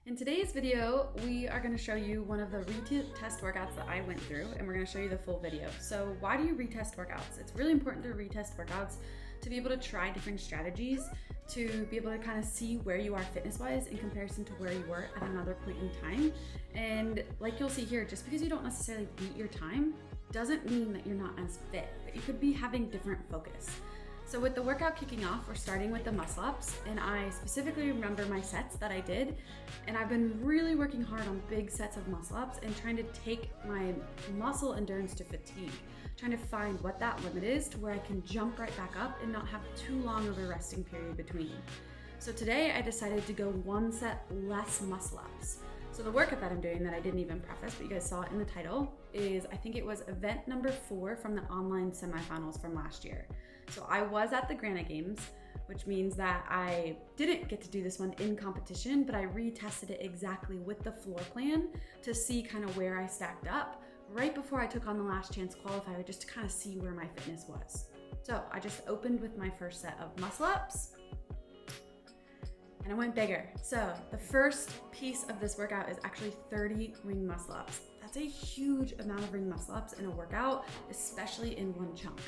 In today's video, we are going to show you one of the retest workouts that I went through, and we're going to show you the full video. So why do you retest workouts? It's really important to retest workouts to be able to try different strategies, to be able to kind of see where you are fitness-wise in comparison to where you were at another point in time. And like you'll see here, just because you don't necessarily beat your time doesn't mean that you're not as fit, but you could be having different focus. So with the workout kicking off, we're starting with the muscle ups, and I specifically remember my sets that I did, and I've been really working hard on big sets of muscle ups and trying to take my muscle endurance to fatigue, trying to find what that limit is to where I can jump right back up and not have too long of a resting period between. So today I decided to go one set less muscle ups. So the workout that I'm doing that I didn't even preface, but you guys saw it in the title, is I think it was event number 4 from the online semifinals from last year. So I was at the Granite Games, which means that I didn't get to do this one in competition, but I retested it exactly with the floor plan to see kind of where I stacked up right before I took on the last chance qualifier, just to kind of see where my fitness was. So I just opened with my first set of muscle ups, and I went bigger. So the first piece of this workout is actually 30 ring muscle ups. That's a huge amount of ring muscle ups in a workout, especially in one chunk.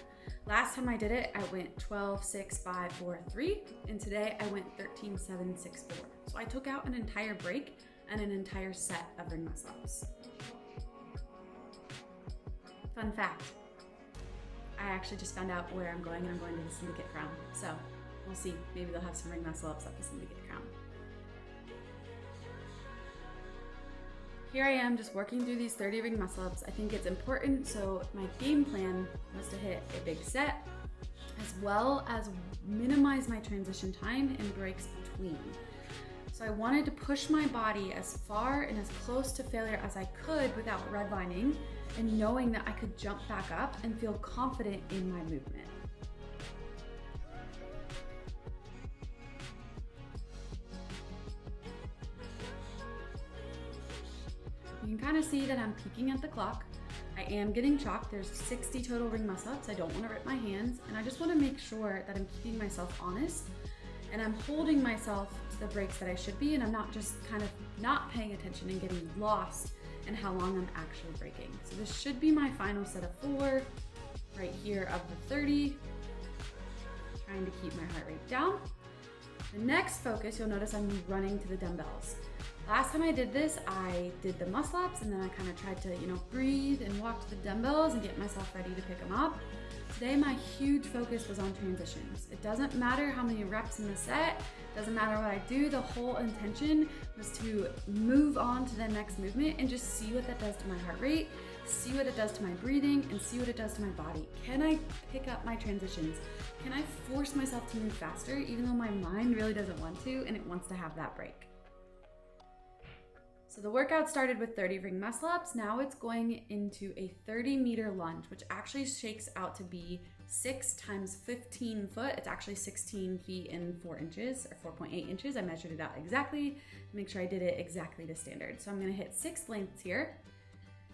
Last time I did it, I went 12, 6, 5, 4, 3, and today I went 13, 7, 6, 4. So I took out an entire break and an entire set of ring muscle ups. Fun fact, I actually just found out where I'm going, and I'm going to the Syndicate Crown. So we'll see, maybe they'll have some ring muscle ups at the Syndicate Crown. Here I am just working through these 30 ring muscle ups. I think it's important, so my game plan was to hit a big set as well as minimize my transition time and breaks between. So I wanted to push my body as far and as close to failure as I could without redlining, and knowing that I could jump back up and feel confident in my movement. You can kind of see that I'm peaking at the clock. I am getting chalked. There's 60 total ring muscle ups. I don't want to rip my hands, and I just want to make sure that I'm keeping myself honest and I'm holding myself to the breaks that I should be, and I'm not just kind of not paying attention and getting lost in how long I'm actually breaking. So this should be my final set of 4 right here of the 30. Trying to keep my heart rate down. The next focus, you'll notice I'm running to the dumbbells. Last time I did this, I did the muscle ups, and then I kind of tried to, breathe and walk to the dumbbells and get myself ready to pick them up. Today, my huge focus was on transitions. It doesn't matter how many reps in the set, doesn't matter what I do, the whole intention was to move on to the next movement and just see what that does to my heart rate, see what it does to my breathing, and see what it does to my body. Can I pick up my transitions? Can I force myself to move faster even though my mind really doesn't want to and it wants to have that break? So the workout started with 30 ring muscle ups. Now it's going into a 30-meter lunge, which actually shakes out to be 6 times 15 foot. It's actually 16 feet and 4 inches, or 4.8 inches. I measured it out exactly to make sure I did it exactly to standard. So I'm gonna hit 6 lengths here,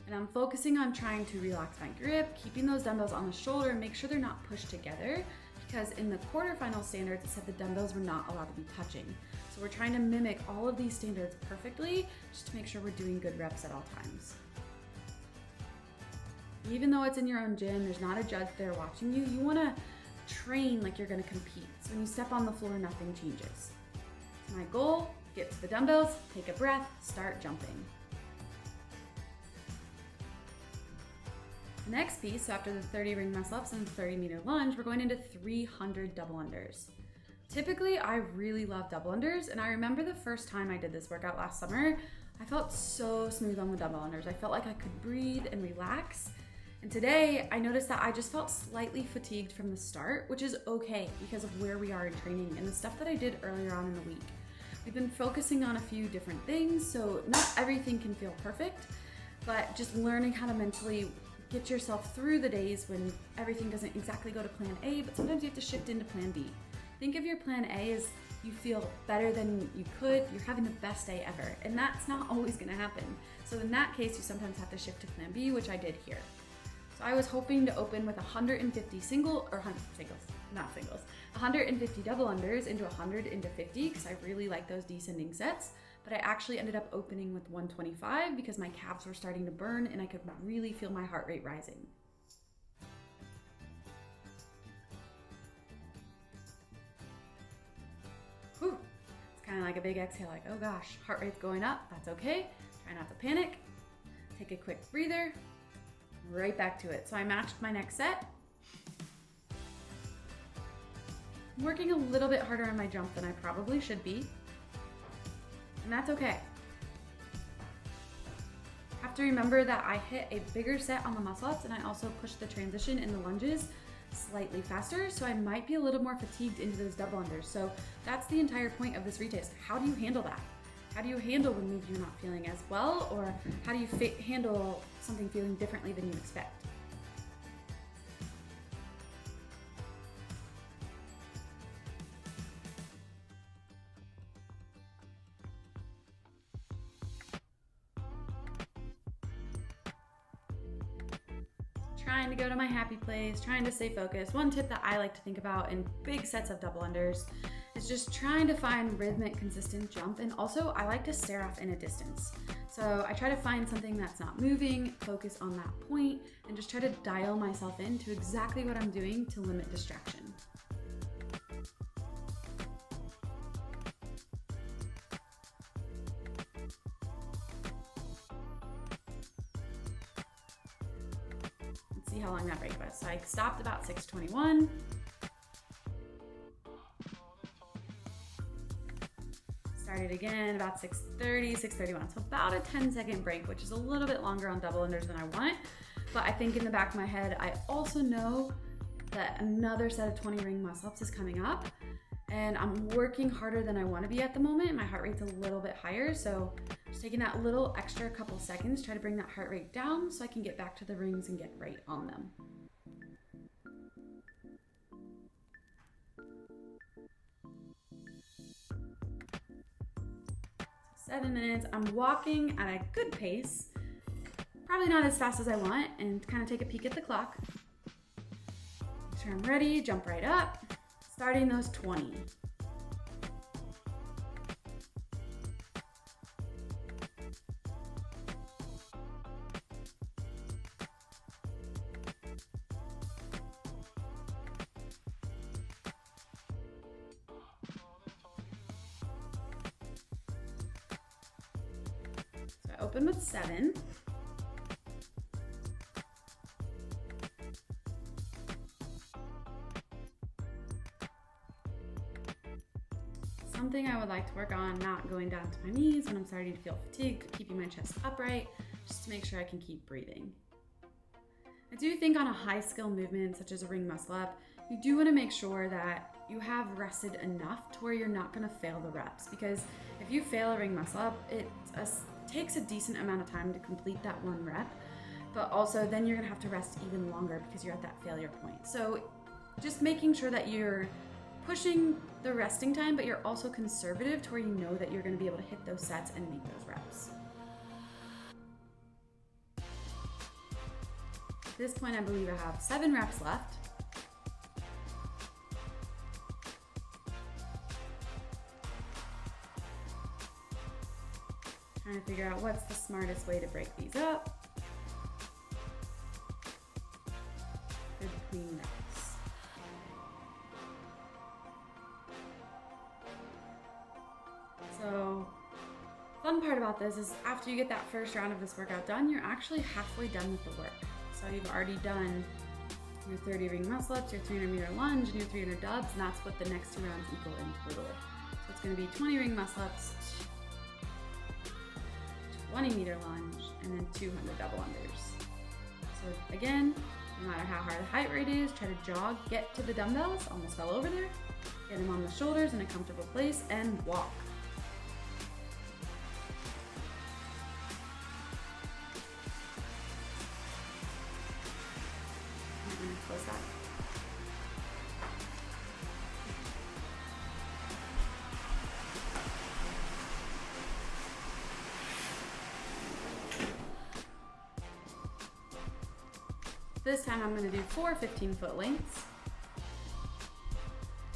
and I'm focusing on trying to relax my grip, keeping those dumbbells on the shoulder, and make sure they're not pushed together, because in the quarterfinal standards, it said the dumbbells were not allowed to be touching. So we're trying to mimic all of these standards perfectly, just to make sure we're doing good reps at all times. Even though it's in your own gym, there's not a judge there watching you, you wanna train like you're gonna compete. So when you step on the floor, nothing changes. So my goal, get to the dumbbells, take a breath, start jumping. The next piece, so after the 30 ring muscle ups and the 30-meter lunge, we're going into 300 double unders. Typically, I really love double unders, and I remember the first time I did this workout last summer, I felt so smooth on the double unders. I felt like I could breathe and relax. And today, I noticed that I just felt slightly fatigued from the start, which is okay because of where we are in training and the stuff that I did earlier on in the week. We've been focusing on a few different things, so not everything can feel perfect, but just learning how to mentally get yourself through the days when everything doesn't exactly go to plan A, but sometimes you have to shift into plan B. Think of your plan A as you feel better than you could, you're having the best day ever, and that's not always gonna happen. So in that case, you sometimes have to shift to plan B, which I did here. So I was hoping to open with 150 150 double unders into 100 into 50, because I really like those descending sets. but I actually ended up opening with 125 because my calves were starting to burn and I could really feel my heart rate rising. Whew. It's kind of like a big exhale, like, oh gosh, heart rate's going up. That's okay. Try not to panic. Take a quick breather. Right back to it. So I matched my next set. I'm working a little bit harder on my jump than I probably should be, and that's okay. Have to remember that I hit a bigger set on the muscle ups and I also pushed the transition in the lunges slightly faster, so I might be a little more fatigued into those double unders. So that's the entire point of this retest. How do you handle that? How do you handle when maybe you're not feeling as well, or how do you handle something feeling differently than you expect? Trying to go to my happy place, trying to stay focused. One tip that I like to think about in big sets of double unders is just trying to find rhythmic, consistent jump. And also I like to stare off in a distance. So I try to find something that's not moving, focus on that point, and just try to dial myself into exactly what I'm doing to limit distraction. See how long that break was. So I stopped about 6:21. Started again about 6:30, 6:31. So about a 10-second break, which is a little bit longer on double unders than I want. But I think in the back of my head, I also know that another set of 20 ring muscle ups is coming up. And I'm working harder than I want to be at the moment. My heart rate's a little bit higher. So just taking that little extra couple seconds, try to bring that heart rate down so I can get back to the rings and get right on them. So 7 minutes. I'm walking at a good pace. Probably not as fast as I want, and kind of take a peek at the clock. Make sure I'm ready, jump right up. Starting those 20. So I open with 7. Something I would like to work on, not going down to my knees when I'm starting to feel fatigued, keeping my chest upright, just to make sure I can keep breathing. I do think on a high skill movement, such as a ring muscle up, you do want to make sure that you have rested enough to where you're not going to fail the reps, because if you fail a ring muscle up, it takes a decent amount of time to complete that one rep, but also then you're going to have to rest even longer because you're at that failure point. So just making sure that you're pushing the resting time, but you're also conservative to where you know that you're going to be able to hit those sets and make those reps. At this point, I believe I have 7 reps left. Trying to figure out what's the smartest way to break these up. Good clean reps. So, fun part about this is after you get that first round of this workout done, you're actually halfway done with the work. So you've already done your 30 ring muscle ups, your 300 meter lunge, and your 300 dubs, and that's what the next 2 rounds equal in total. So it's going to be 20 ring muscle ups, 20 meter lunge, and then 200 double unders. So again, no matter how hard the height rate is, try to jog, get to the dumbbells, almost fell over there, get them on the shoulders in a comfortable place, and walk. Close that. This time I'm going to do 4 15-foot lengths.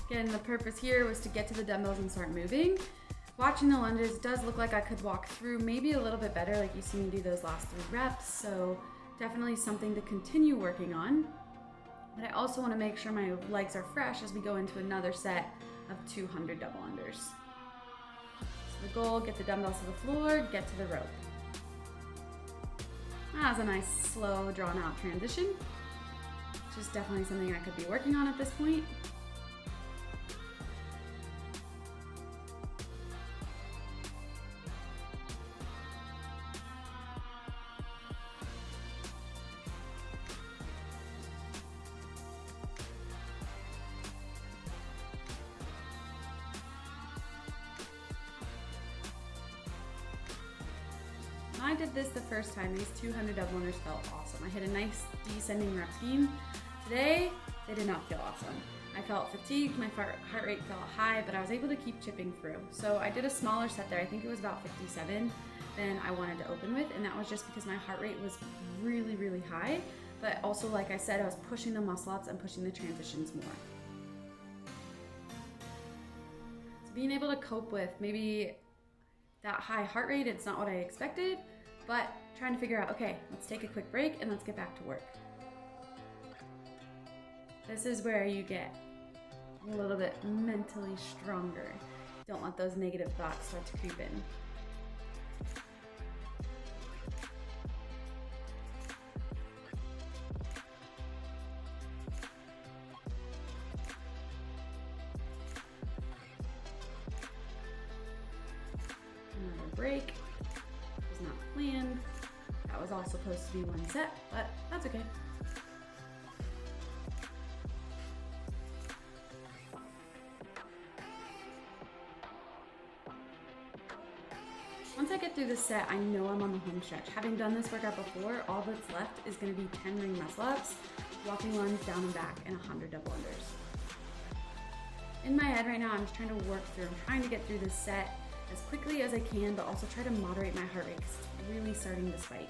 Again, the purpose here was to get to the dumbbells and start moving. Watching the lunges, it does look like I could walk through maybe a little bit better, like you see me do those last 3 reps. So definitely something to continue working on. But I also want to make sure my legs are fresh as we go into another set of 200 double unders. So the goal, get the dumbbells to the floor, get to the rope. That was a nice, slow, drawn out transition, which is definitely something I could be working on at this point. When I did this the first time, these 200 double unders felt awesome. I hit a nice descending rep scheme. Today, they did not feel awesome. I felt fatigued, my heart rate felt high, but I was able to keep chipping through. So I did a smaller set there. I think it was about 57 than I wanted to open with, and that was just because my heart rate was really, really high. But also, like I said, I was pushing the muscle ups and pushing the transitions more. So being able to cope with maybe that high heart rate, it's not what I expected, but trying to figure out, okay, let's take a quick break and let's get back to work. This is where you get a little bit mentally stronger. Don't let those negative thoughts start to creep in. Another break. Was not planned. That was all supposed to be one set, but that's okay. Once I get through this set, I know I'm on the home stretch. Having done this workout before, all that's left is going to be 10 ring muscle ups, walking lunge down and back, and 100 double unders. In my head right now, I'm just trying to work through. I'm trying to get through this set as quickly as I can, but also try to moderate my heart rate because it's really starting to spike.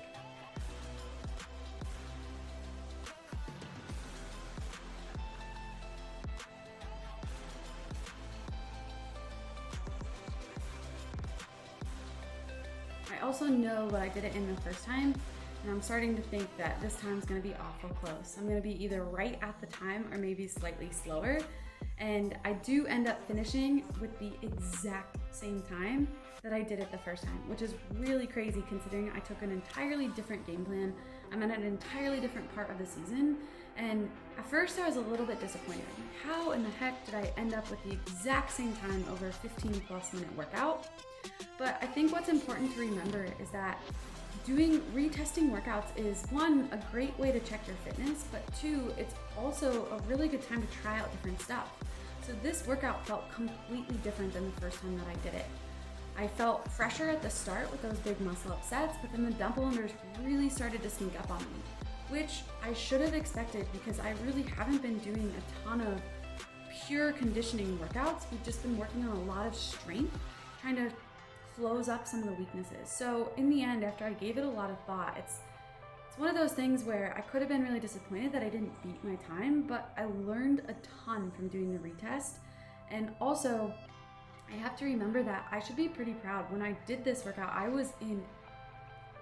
I also know that I did it in the first time, and I'm starting to think that this time is going to be awful close. I'm going to be either right at the time or maybe slightly slower. And I do end up finishing with the exact same time that I did it the first time, which is really crazy considering I took an entirely different game plan. I'm at an entirely different part of the season. And at first I was a little bit disappointed. Like, how in the heck did I end up with the exact same time over a 15+ minute workout? But I think what's important to remember is that retesting workouts is, one, a great way to check your fitness, but two, it's also a really good time to try out different stuff. So this workout felt completely different than the first time that I did it. I felt fresher at the start with those big muscle up sets, but then the dumbbell unders really started to sneak up on me, which I should have expected because I really haven't been doing a ton of pure conditioning workouts. We've just been working on a lot of strength, trying to close up some of the weaknesses. So in the end, after I gave it a lot of thought, it's one of those things where I could have been really disappointed that I didn't beat my time, but I learned a ton from doing the retest. And also, I have to remember that I should be pretty proud. When I did this workout, I was in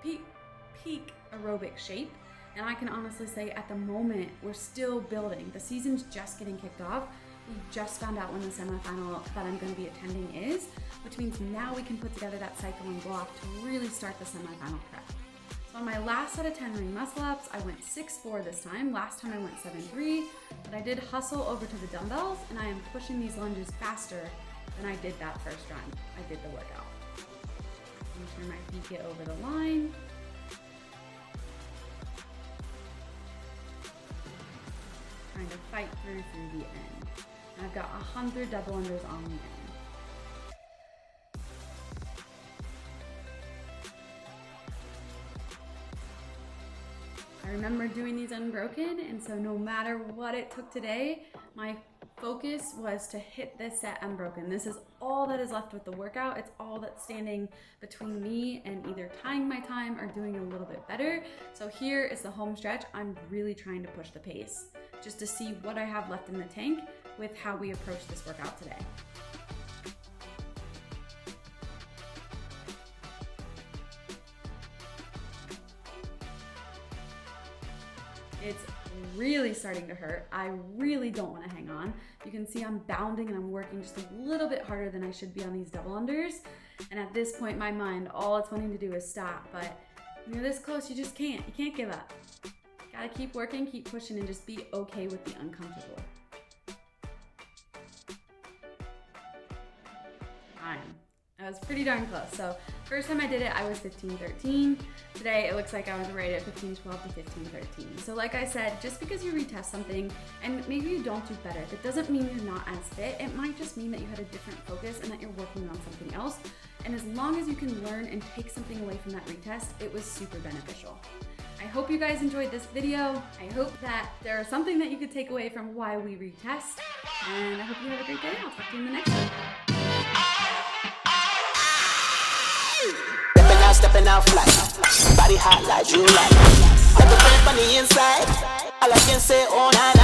peak aerobic shape. And I can honestly say at the moment, we're still building. The season's just getting kicked off. We just found out when the semifinal that I'm going to be attending is, which means now we can put together that cycle and block to really start the semifinal prep. So on my last set of 10 ring muscle ups, I went 6-4 this time. Last time I went 7-3, but I did hustle over to the dumbbells, and I am pushing these lunges faster than I did that first run. I did the workout. Make sure my feet get over the line. Trying to fight through the end. I've got 100 double unders on the end. I remember doing these unbroken, and so no matter what it took today, my focus was to hit this set unbroken. This is all that is left with the workout. It's all that's standing between me and either tying my time or doing a little bit better. So here is the home stretch. I'm really trying to push the pace just to see what I have left in the tank with how we approach this workout today. It's really starting to hurt. I really don't want to hang on. You can see I'm bounding and I'm working just a little bit harder than I should be on these double unders. And at this point, my mind, all it's wanting to do is stop. But when you're this close, you just can't. You can't give up. Gotta keep working, keep pushing, and just be okay with the uncomfortable. I was pretty darn close. So first time I did it, I was 15-13. Today, it looks like I was right at 15-12 to 15-13. So like I said, just because you retest something and maybe you don't do better, that doesn't mean you're not as fit. It might just mean that you had a different focus and that you're working on something else. And as long as you can learn and take something away from that retest, it was super beneficial. I hope you guys enjoyed this video. I hope that there is something that you could take away from why we retest. And I hope you have a great day. I'll talk to you in the next one. Stepping out flat, body hot like July. Got the on the inside, all I can say all night.